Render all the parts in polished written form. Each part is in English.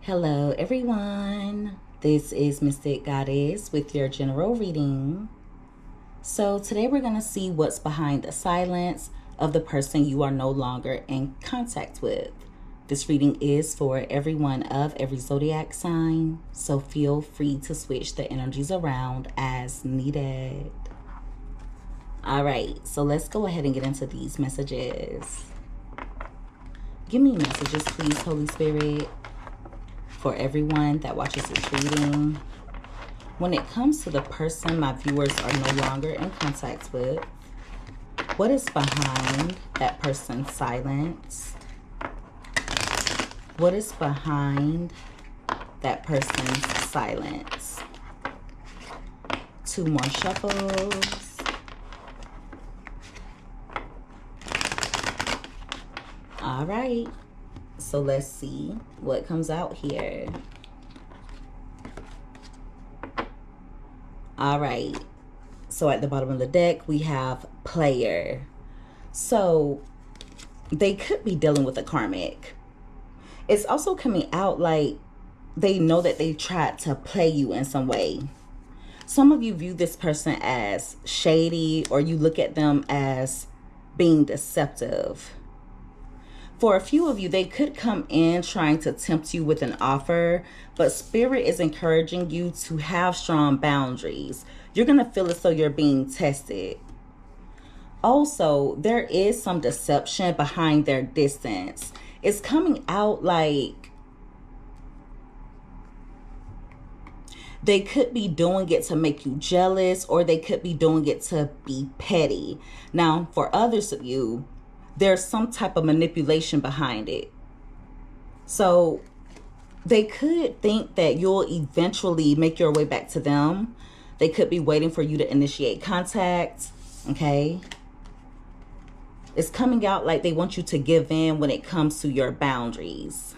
Hello everyone, this is Mystic Goddess with your general reading. So today we're going to see what's behind the silence of the person you are no longer in contact with. This reading is for everyone of every zodiac sign, so feel free to switch the energies around as needed. Alright, so let's go ahead and get into these messages. Give me messages, please, Holy Spirit, for everyone that watches this reading. When it comes to the person my viewers are no longer in contact with, what is behind that person's silence? What is behind that person's silence? 2 more shuffles. All right. So let's see what comes out here. All right. So at the bottom of the deck, we have player. So they could be dealing with a karmic. It's also coming out like they know that they tried to play you in some way. Some of you view this person as shady, or you look at them as being deceptive. For a few of you, they could come in trying to tempt you with an offer, but Spirit is encouraging you to have strong boundaries. You're going to feel as though you're being tested. Also, there is some deception behind their distance. It's coming out like they could be doing it to make you jealous, or they could be doing it to be petty. Now, for others of you, there's some type of manipulation behind it. So they could think that you'll eventually make your way back to them. They could be waiting for you to initiate contact. Okay. It's coming out like they want you to give in when it comes to your boundaries.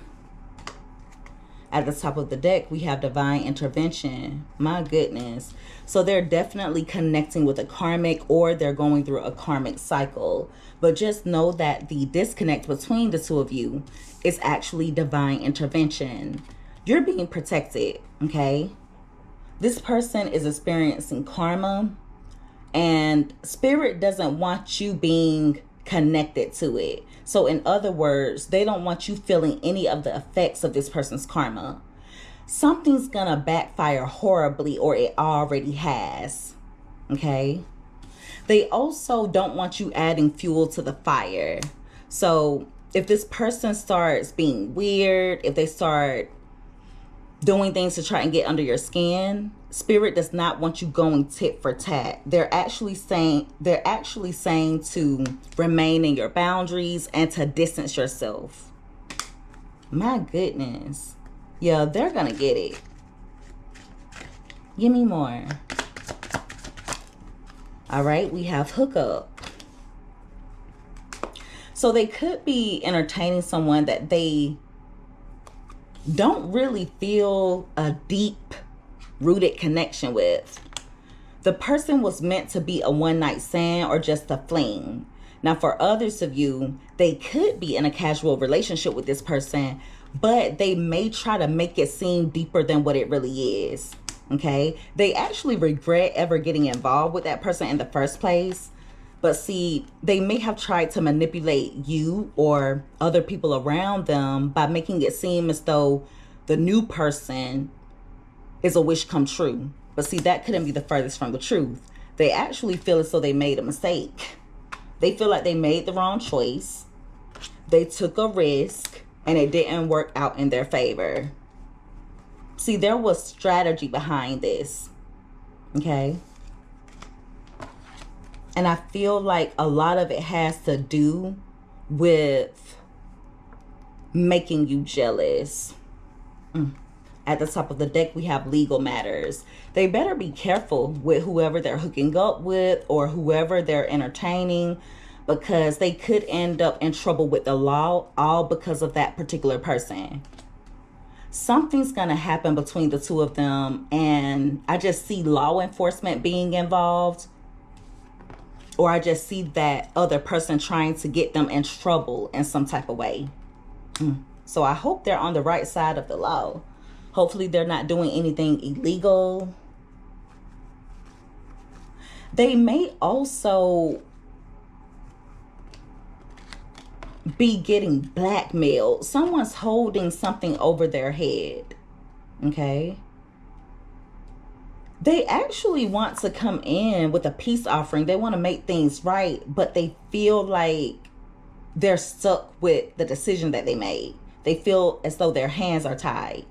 At the top of the deck, we have divine intervention. My goodness. So they're definitely connecting with a karmic, or they're going through a karmic cycle. But just know that the disconnect between the two of you is actually divine intervention. You're being protected, okay? This person is experiencing karma, and Spirit doesn't want you being connected to it. So in other words, they don't want you feeling any of the effects of this person's karma. Something's gonna backfire horribly, or it already has. Okay. They also don't want you adding fuel to the fire. So if this person starts being weird, if they start doing things to try and get under your skin, Spirit does not want you going tit for tat. They're actually saying to remain in your boundaries and to distance yourself. My goodness. Yeah, they're gonna get it. Give me more. All right, we have hookup. So they could be entertaining someone that they don't really feel a deep rooted connection with. The person was meant to be a one-night stand or just a fling. Now, for others of you, they could be in a casual relationship with this person, but they may try to make it seem deeper than what it really is. Okay? They actually regret ever getting involved with that person in the first place. But see, they may have tried to manipulate you or other people around them by making it seem as though the new person is a wish come true. But see, that couldn't be the furthest from the truth. They actually feel as though they made a mistake. They feel like they made the wrong choice. They took a risk and it didn't work out in their favor. See, there was strategy behind this. Okay? And I feel like a lot of it has to do with making you jealous. At the top of the deck, we have legal matters. They better be careful with whoever they're hooking up with or whoever they're entertaining, because they could end up in trouble with the law, all because of that particular person. Something's going to happen between the two of them, and I just see law enforcement being involved. Or I just see that other person trying to get them in trouble in some type of way. So I hope they're on the right side of the law. Hopefully they're not doing anything illegal. They may also be getting blackmailed. Someone's holding something over their head. Okay? They actually want to come in with a peace offering. They want to make things right, but they feel like they're stuck with the decision that they made. They feel as though their hands are tied.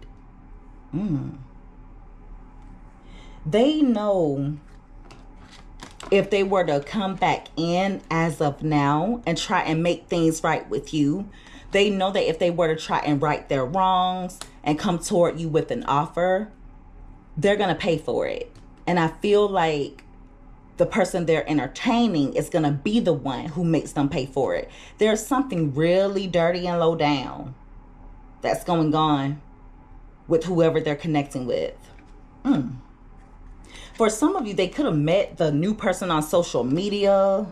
They know if they were to come back in as of now and try and make things right with you, they know that if they were to try and right their wrongs and come toward you with an offer, they're going to pay for it. And I feel like the person they're entertaining is going to be the one who makes them pay for it. There's something really dirty and low down that's going on with whoever they're connecting with. For some of you, they could have met the new person on social media,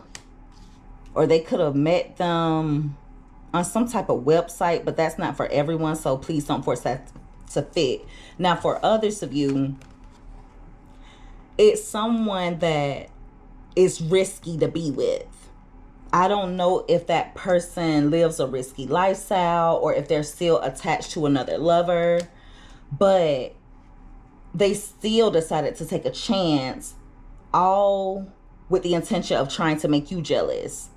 or they could have met them on some type of website, but that's not for everyone, so please don't force that to fit. Now, for others of you, it's someone that is risky to be with. I don't know if that person lives a risky lifestyle or if they're still attached to another lover, but they still decided to take a chance, all with the intention of trying to make you jealous.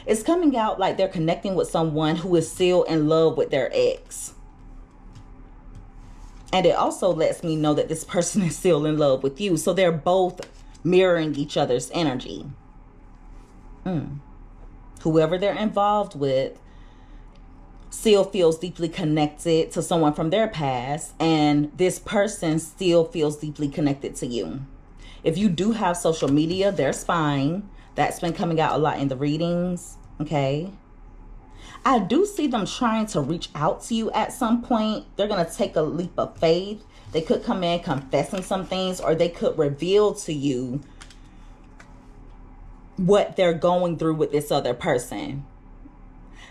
It's coming out like they're connecting with someone who is still in love with their ex. And it also lets me know that this person is still in love with you. So they're both mirroring each other's energy. Whoever they're involved with still feels deeply connected to someone from their past, and this person still feels deeply connected to you. If you do have social media, there's fine. That's been coming out a lot in the readings. Okay. I do see them trying to reach out to you at some point. They're going to take a leap of faith. They could come in confessing some things, or they could reveal to you what they're going through with this other person.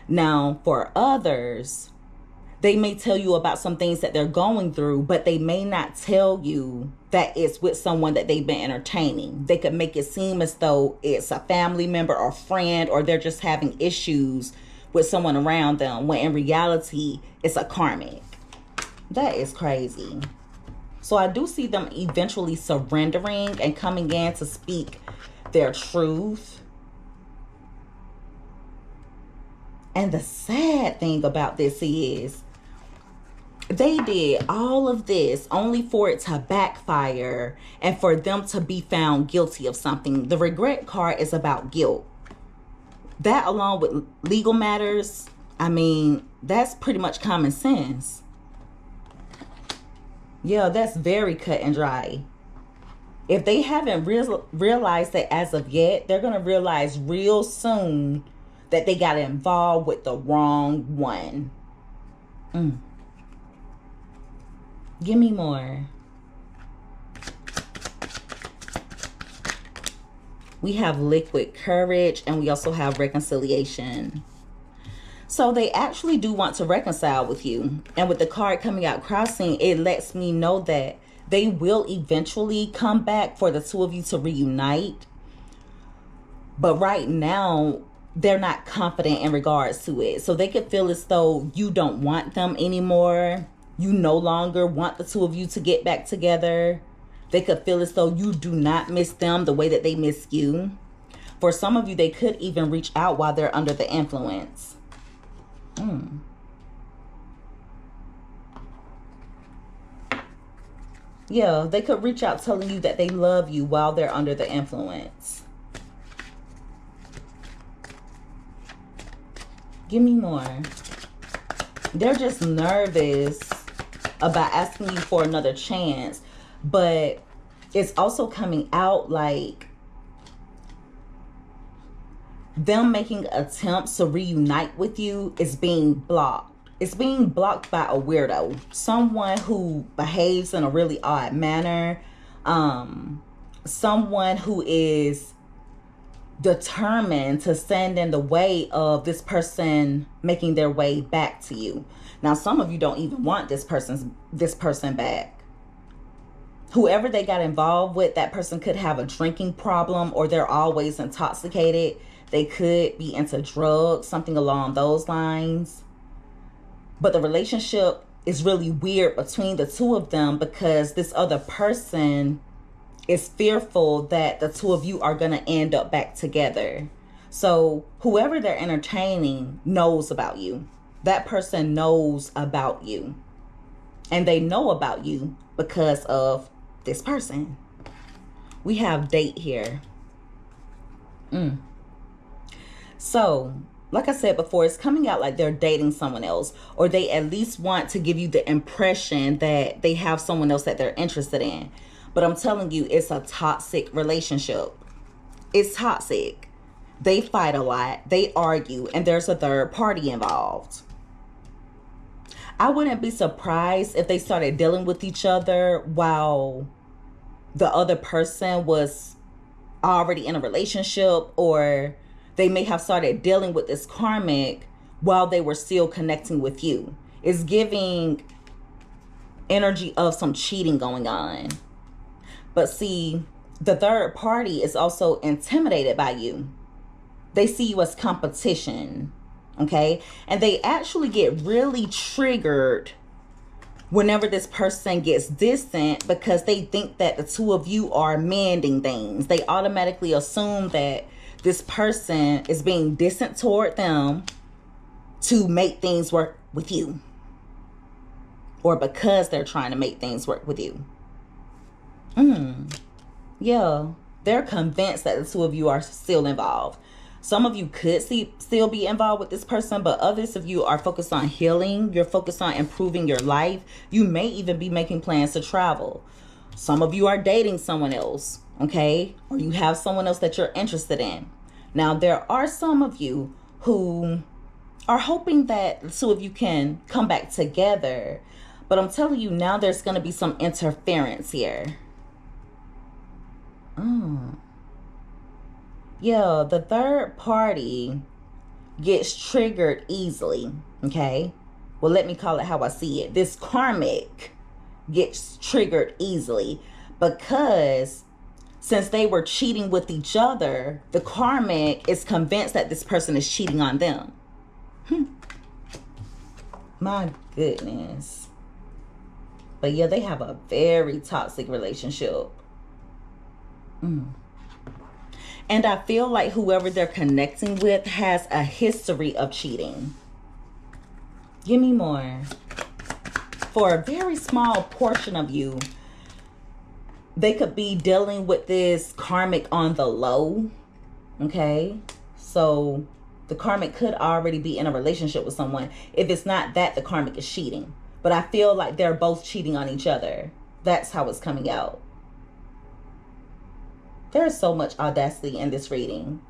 Now, for others, they may tell you about some things that they're going through, but they may not tell you that it's with someone that they've been entertaining. They could make it seem as though it's a family member or friend, or they're just having issues with someone around them, when in reality, it's a karmic. That is crazy. So I do see them eventually surrendering and coming in to speak their truth. And the sad thing about this is they did all of this only for it to backfire and for them to be found guilty of something. The regret card is about guilt. That, along with legal matters, I mean, that's pretty much common sense. Yeah, that's very cut and dry. If they haven't realized that as of yet, they're going to realize real soon that they got involved with the wrong one. Give me more. We have liquid courage, and we also have reconciliation. So they actually do want to reconcile with you. And with the card coming out crossing, it lets me know that they will eventually come back for the two of you to reunite. But right now, they're not confident in regards to it. So they could feel as though you don't want them anymore. You no longer want the two of you to get back together. They could feel as though you do not miss them the way that they miss you. For some of you, they could even reach out while they're under the influence. Yeah, they could reach out telling you that they love you while they're under the influence. Give me more. They're just nervous about asking you for another chance. But it's also coming out like them making attempts to reunite with you is being blocked. It's being blocked by a weirdo. Someone who behaves in a really odd manner. Someone who is determined to stand in the way of this person making their way back to you. Now, some of you don't even want this person back. Whoever they got involved with, that person could have a drinking problem, or they're always intoxicated. They could be into drugs, something along those lines. But the relationship is really weird between the two of them, because this other person is fearful that the two of you are going to end up back together. So whoever they're entertaining knows about you. That person knows about you. And they know about you because of this person. We have date here. So, like I said before, it's coming out like they're dating someone else, or they at least want to give you the impression that they have someone else that they're interested in. But I'm telling you, it's a toxic relationship. It's toxic. They fight a lot. They argue. And there's a third party involved. I wouldn't be surprised if they started dealing with each other while the other person was already in a relationship, or they may have started dealing with this karmic while they were still connecting with you. It's giving energy of some cheating going on. But see, the third party is also intimidated by you. They see you as competition, okay? And they actually get really triggered whenever this person gets distant, because they think that the two of you are mending things. They automatically assume that this person is being distant toward them to make things work with you, or because they're trying to make things work with you. Yeah, they're convinced that the two of you are still involved. Some of you could still be involved with this person, but others of you are focused on healing. You're focused on improving your life. You may even be making plans to travel. Some of you are dating someone else, okay? Or you have someone else that you're interested in. Now, there are some of you who are hoping that the two of you can come back together. But I'm telling you now, there's going to be some interference here. Yeah, the third party gets triggered easily, okay? Well, let me call it how I see it. This karmic gets triggered easily because since they were cheating with each other, the karmic is convinced that this person is cheating on them. My goodness. But yeah, they have a very toxic relationship. And I feel like whoever they're connecting with has a history of cheating. Give me more. For a very small portion of you, they could be dealing with this karmic on the low. Okay? So the karmic could already be in a relationship with someone. If it's not that, the karmic is cheating. But I feel like they're both cheating on each other. That's how it's coming out. There's so much audacity in this reading.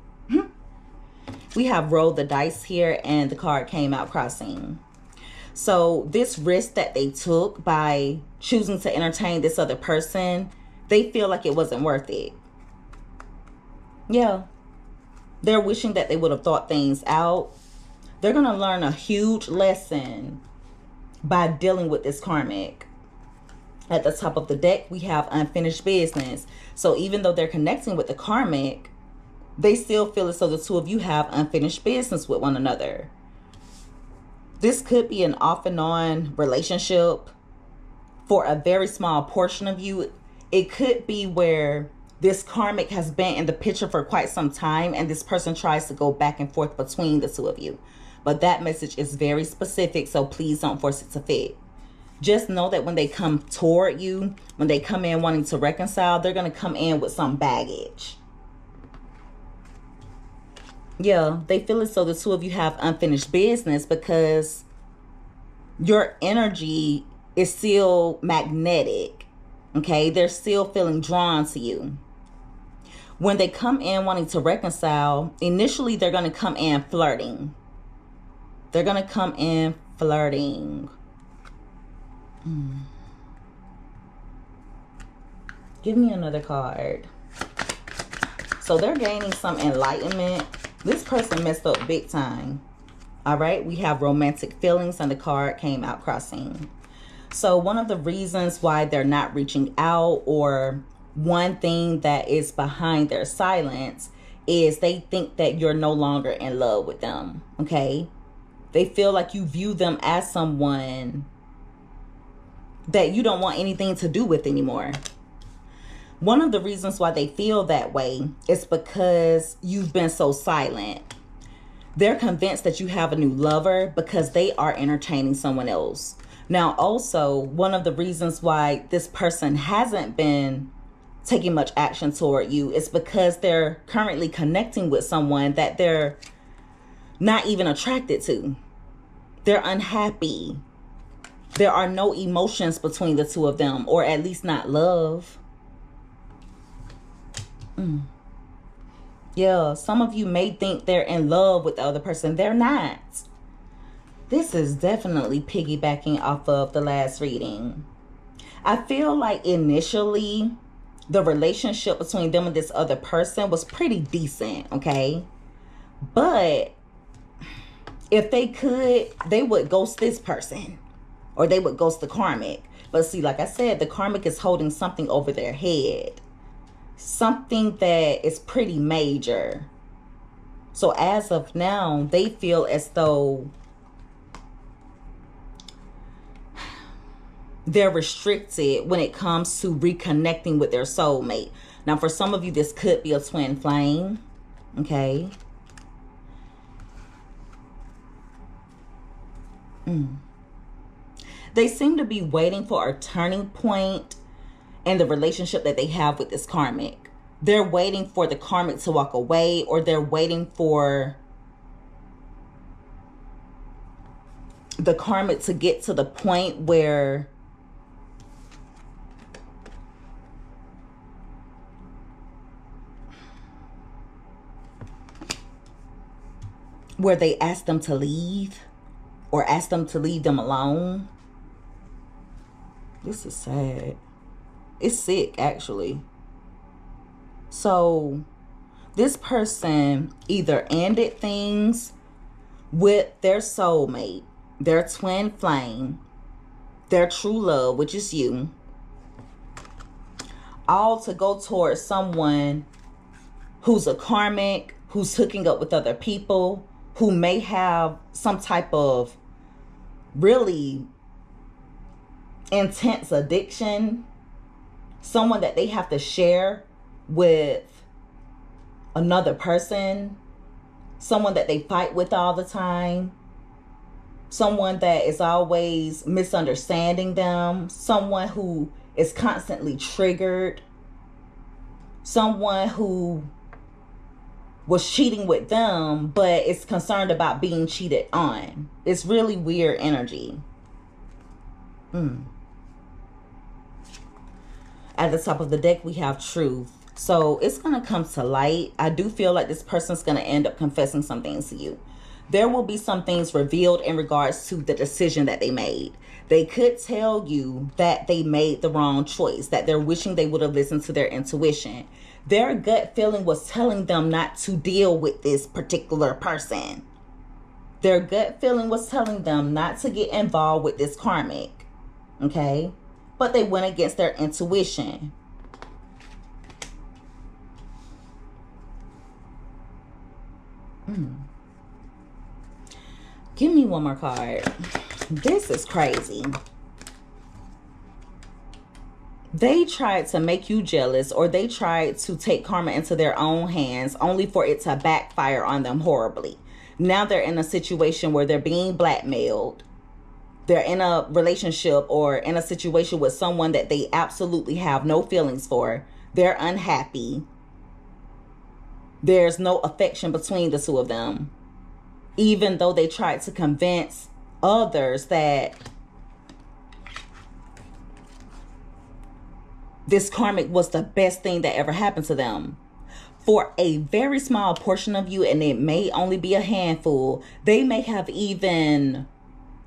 We have rolled the dice here and the card came out crossing. So this risk that they took by choosing to entertain this other person, they feel like it wasn't worth it. Yeah. They're wishing that they would have thought things out. They're going to learn a huge lesson by dealing with this karmic. At the top of the deck, we have unfinished business. So even though they're connecting with the karmic, they still feel as though the two of you have unfinished business with one another. This could be an off and on relationship for a very small portion of you. It could be where this karmic has been in the picture for quite some time and this person tries to go back and forth between the two of you. But that message is very specific, so please don't force it to fit. Just know that when they come toward you, when they come in wanting to reconcile, they're going to come in with some baggage. Yeah, they feel as though the two of you have unfinished business because your energy is still magnetic. Okay, they're still feeling drawn to you. When they come in wanting to reconcile, initially they're going to come in flirting. They're going to come in flirting. Give me another card. So they're gaining some enlightenment. This person messed up big time. All right, we have romantic feelings and the card came out crossing. So one of the reasons why they're not reaching out, or one thing that is behind their silence, is they think that you're no longer in love with them, okay? They feel like you view them as someone that you don't want anything to do with anymore. One of the reasons why they feel that way is because you've been so silent. They're convinced that you have a new lover because they are entertaining someone else. Now, also, one of the reasons why this person hasn't been taking much action toward you is because they're currently connecting with someone that they're not even attracted to. They're unhappy. There are no emotions between the two of them, or at least not love. Yeah, some of you may think they're in love with the other person. They're not. This is definitely piggybacking off of the last reading. I feel like initially the relationship between them and this other person was pretty decent, okay? But if they could, they would ghost this person, or they would ghost the karmic. But see, like I said, the karmic is holding something over their head. Something that is pretty major. So as of now, they feel as though they're restricted when it comes to reconnecting with their soulmate. Now, for some of you, this could be a twin flame. Okay. They seem to be waiting for a turning point in the relationship that they have with this karmic. They're waiting for the karmic to walk away, or they're waiting for the karmic to get to the point where they ask them to leave, or ask them to leave them alone. This is sad. It's sick, actually. So this person either ended things with their soulmate, their twin flame, their true love, which is you, all to go towards someone who's a karmic, who's hooking up with other people, who may have some type of really intense addiction, someone that they have to share with another person, someone that they fight with all the time, someone that is always misunderstanding them, someone who is constantly triggered, someone who was cheating with them but is concerned about being cheated on. It's really weird energy. At the top of the deck, we have truth. So it's going to come to light. I do feel like this person's going to end up confessing some things to you. There will be some things revealed in regards to the decision that they made. They could tell you that they made the wrong choice, that they're wishing they would have listened to their intuition. Their gut feeling was telling them not to deal with this particular person. Their gut feeling was telling them not to get involved with this karmic. Okay? But they went against their intuition. Give me one more card. This is crazy. They tried to make you jealous, or they tried to take karma into their own hands, only for it to backfire on them horribly. Now they're in a situation where they're being blackmailed. They're in a relationship or in a situation with someone that they absolutely have no feelings for. They're unhappy. There's no affection between the two of them. Even though they tried to convince others that this karmic was the best thing that ever happened to them. For a very small portion of you, and it may only be a handful, they may have even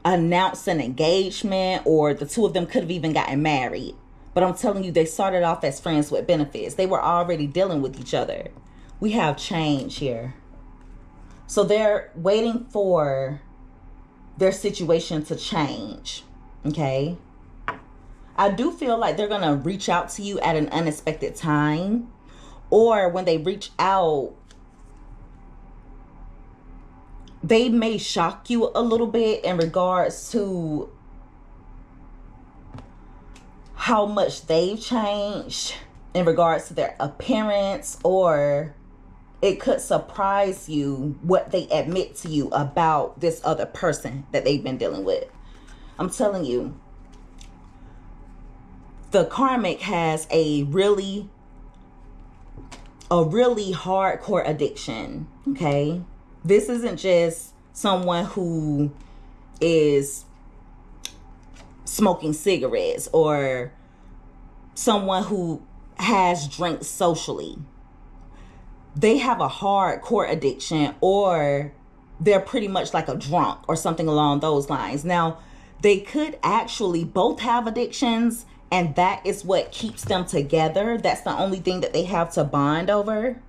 announced an engagement, or the two of them could have even gotten married. But I'm telling you, they started off as friends with benefits. They were already dealing with each other. we have change here. So they're waiting for their situation to change, okay? I do feel like they're going to reach out to you at an unexpected time, or when they reach out, they may shock you a little bit in regards to how much they've changed in regards to their appearance, or it could surprise you what they admit to you about this other person that they've been dealing with. I'm telling you, the karmic has a really hardcore addiction, okay? This isn't just someone who is smoking cigarettes or someone who has drinks socially. They have a hardcore addiction, or they're pretty much like a drunk or something along those lines. Now, they could actually both have addictions, and that is what keeps them together. That's the only thing that they have to bond over.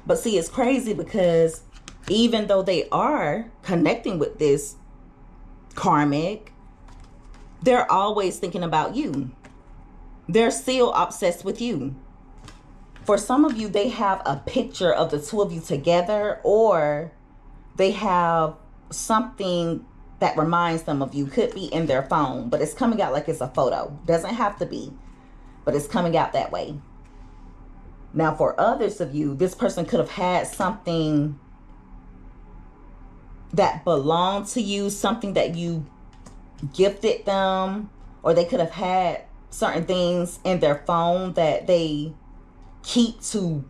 But see, it's crazy because even though they are connecting with this karmic, they're always thinking about you. They're still obsessed with you. For some of you, they have a picture of the two of you together, or they have something that reminds them of you. Could be in their phone, but it's coming out like it's a photo. Doesn't have to be, but it's coming out that way. Now, for others of you, this person could have had something that belonged to you, something that you gifted them, or they could have had certain things in their phone that they keep to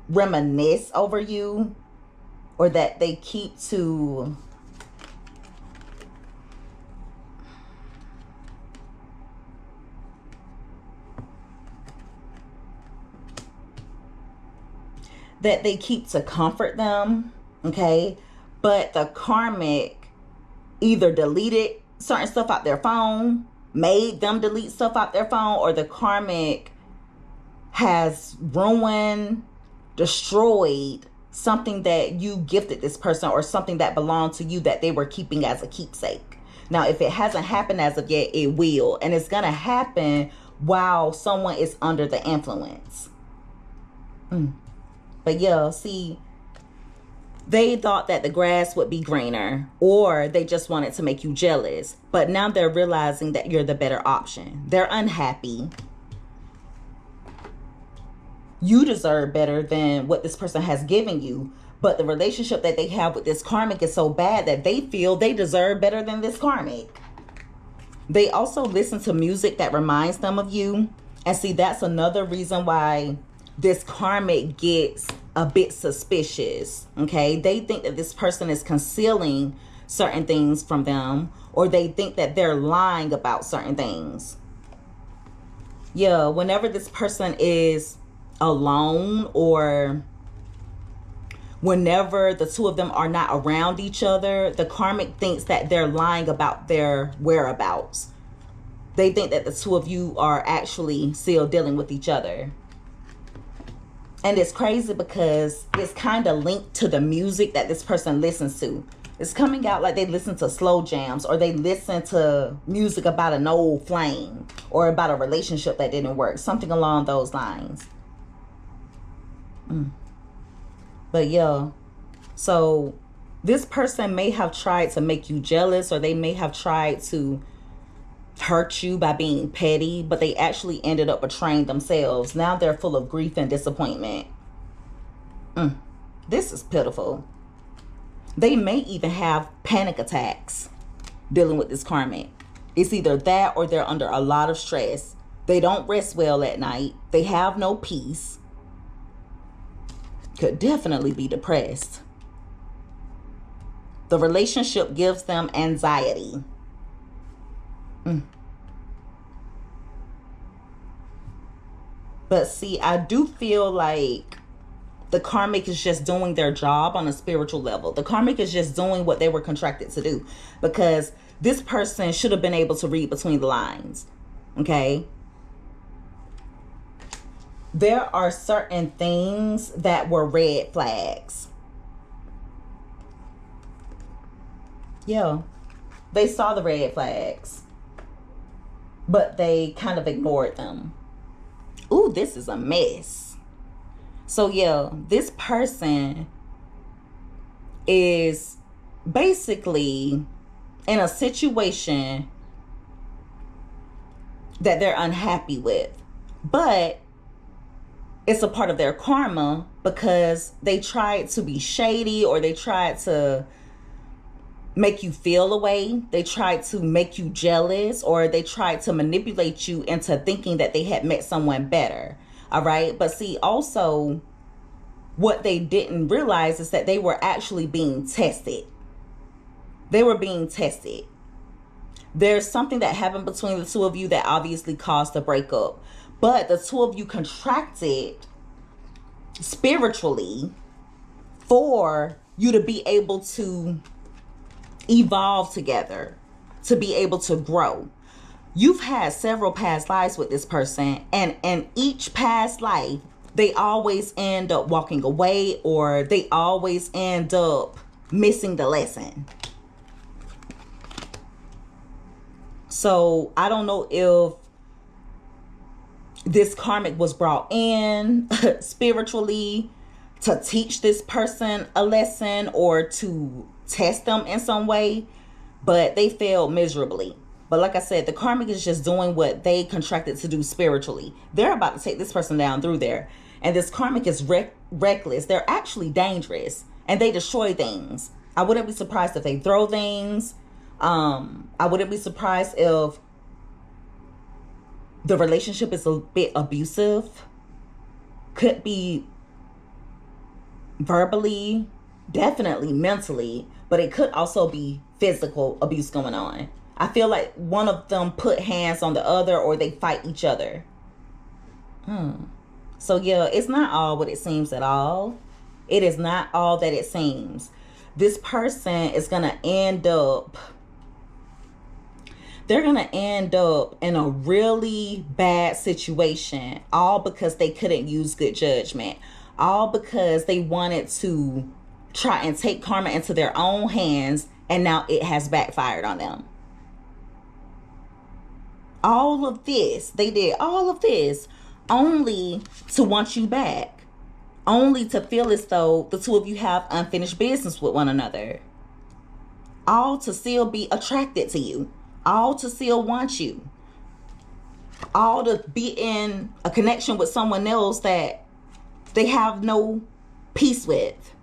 reminisce over you, or that they keep to comfort them, okay? But the karmic either deleted certain stuff out their phone, made them delete stuff out their phone, or the karmic has ruined, destroyed something that you gifted this person, or something that belonged to you that they were keeping as a keepsake. Now, if it hasn't happened as of yet, it will. And it's going to happen while someone is under the influence. But yeah, see, they thought that the grass would be greener, or they just wanted to make you jealous. But now they're realizing that you're the better option. They're unhappy. You deserve better than what this person has given you. But the relationship that they have with this karmic is so bad that they feel they deserve better than this karmic. They also listen to music that reminds them of you. And see, that's another reason why this karmic gets a bit suspicious, okay? They think that this person is concealing certain things from them, or they think that they're lying about certain things. Yeah, whenever this person is alone, or whenever the two of them are not around each other, the karmic thinks that they're lying about their whereabouts. They think that the two of you are actually still dealing with each other. And it's crazy because it's kind of linked to the music that this person listens to. It's coming out like they listen to slow jams, or they listen to music about an old flame, or about a relationship that didn't work. Something along those lines. But yeah, so this person may have tried to make you jealous, or they may have tried to hurt you by being petty, but they actually ended up betraying themselves. Now they're full of grief and disappointment. This is pitiful. They may even have panic attacks dealing with this karmic. It's either that, or they're under a lot of stress. They don't rest well at night. They have no peace. Could definitely be depressed. The relationship gives them anxiety. But see, I do feel like the karmic is just doing their job on a spiritual level. The karmic is just doing what they were contracted to do, because this person should have been able to read between the lines. Okay? there are certain things that were red flags. Yeah, they saw the red flags, but they kind of ignored them. Ooh, this is a mess. So yeah, this person is basically in a situation that they're unhappy with, but it's a part of their karma because they tried to be shady, or they tried to make you feel a way. They tried to make you jealous, or they tried to manipulate you into thinking that they had met someone better. All right. But see, also what they didn't realize is that they were actually being tested. They were being tested. There's something that happened between the two of you that obviously caused the breakup, but the two of you contracted spiritually for you to be able to evolve together, to be able to grow. You've had several past lives with this person, and in each past life, they always end up walking away, or they always end up missing the lesson. So I don't know if this karmic was brought in spiritually to teach this person a lesson or to test them in some way, but they failed miserably. But like I said, the karmic is just doing what they contracted to do spiritually. They're about to take this person down through there. And this karmic is reckless. They're actually dangerous, and they destroy things. I wouldn't be surprised if they throw things. I wouldn't be surprised if the relationship is a bit abusive. Could be verbally, definitely mentally, but it could also be physical abuse going on. I feel like one of them put hands on the other, or they fight each other. So yeah, it's not all what it seems at all. It is not all that it seems. This person is going to end up, they're going to end up in a really bad situation, all because they couldn't use good judgment. All because they wanted to try and take karma into their own hands, and now it has backfired on them. All of this, they did all of this only to want you back. Only to feel as though the two of you have unfinished business with one another. All to still be attracted to you. All to still want you. All to be in a connection with someone else that they have no peace with.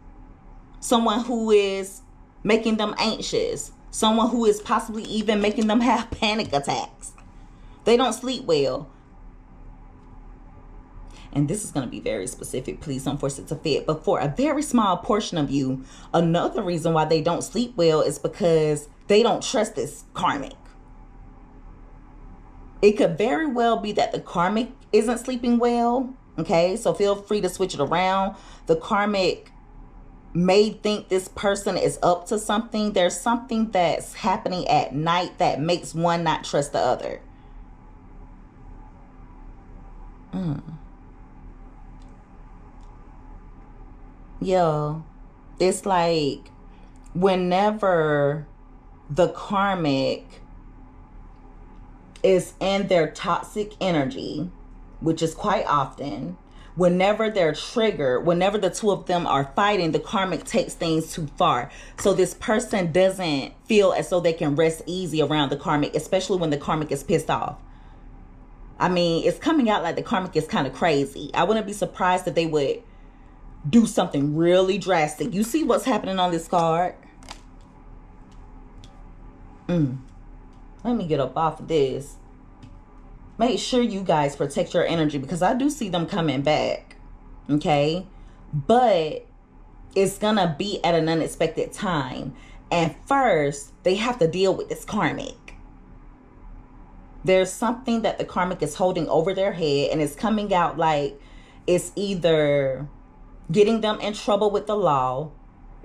Someone who is making them anxious. Someone who is possibly even making them have panic attacks. They don't sleep well. And this is going to be very specific. Please don't force it to fit. But for a very small portion of you, another reason why they don't sleep well is because they don't trust this karmic. It could very well be that the karmic isn't sleeping well. Okay, so feel free to switch it around. The karmic may think this person is up to something. There's something that's happening at night that makes one not trust the other. Yeah, it's like whenever the karmic is in their toxic energy, which is quite often, whenever they're triggered, whenever the two of them are fighting, the karmic takes things too far. So this person doesn't feel as though they can rest easy around the karmic, especially when the karmic is pissed off. I mean, it's coming out like the karmic is kind of crazy. I wouldn't be surprised if they would do something really drastic. You see what's happening on this card? Let me get up off of this. Make sure you guys protect your energy, because I do see them coming back. Okay? But it's gonna be at an unexpected time. And first, they have to deal with this karmic. There's something that the karmic is holding over their head, and it's coming out like it's either getting them in trouble with the law,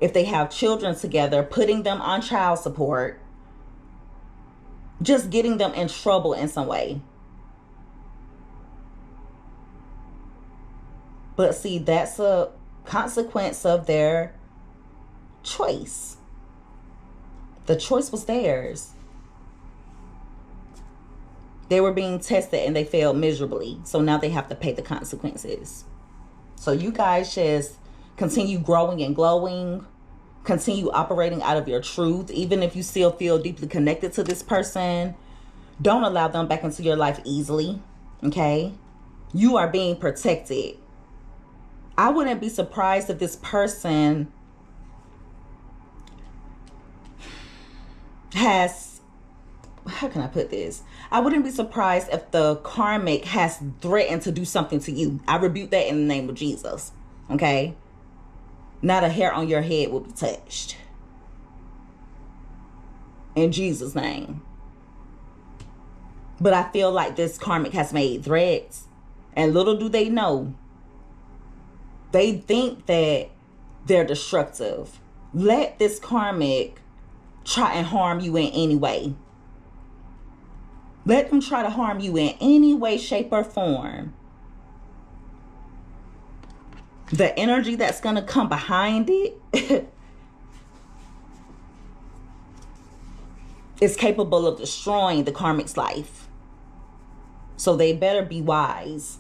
if they have children together, putting them on child support, just getting them in trouble in some way. But see, that's a consequence of their choice. The choice was theirs. They were being tested and they failed miserably. So now they have to pay the consequences. So you guys just continue growing and glowing. Continue operating out of your truth. Even if you still feel deeply connected to this person, don't allow them back into your life easily. Okay? You are being protected. I wouldn't be surprised if this person has, how can I put this? I wouldn't be surprised if the karmic has threatened to do something to you. I rebuke that in the name of Jesus. Okay? Not a hair on your head will be touched. In Jesus' name. But I feel like this karmic has made threats. And little do they know, they think that they're destructive. Let this karmic try and harm you in any way. Let them try to harm you in any way, shape, or form. The energy that's going to come behind it is capable of destroying the karmic's life. So they better be wise.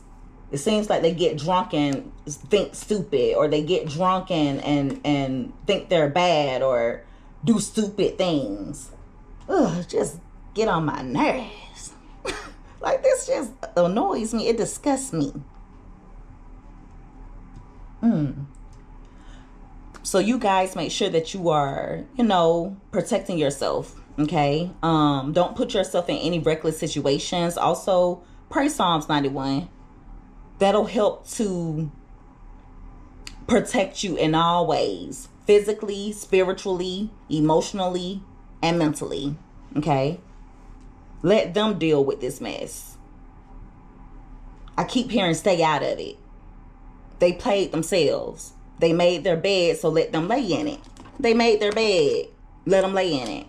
It seems like they get drunk and think stupid, or they get drunk and think they're bad, or do stupid things. Ugh, just get on my nerves. Like, this just annoys me. It disgusts me. So you guys make sure that you are, protecting yourself. Okay. Don't put yourself in any reckless situations. Also, pray Psalms 91. That'll help to protect you in all ways. Physically, spiritually, emotionally, and mentally. Okay? Let them deal with this mess. I keep hearing stay out of it. They played themselves. They made their bed, so let them lay in it. They made their bed. Let them lay in it.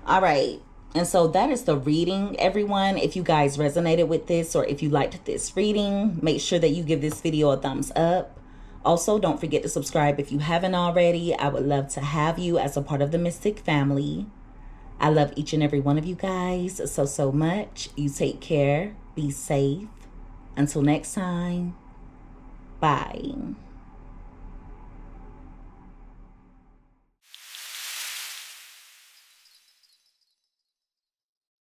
All right. And so that is the reading, everyone. If you guys resonated with this, or if you liked this reading, make sure that you give this video a thumbs up. Also, don't forget to subscribe if you haven't already. I would love to have you as a part of the Mystic family. I love each and every one of you guys so much. You take care. Be safe. Until next time. Bye.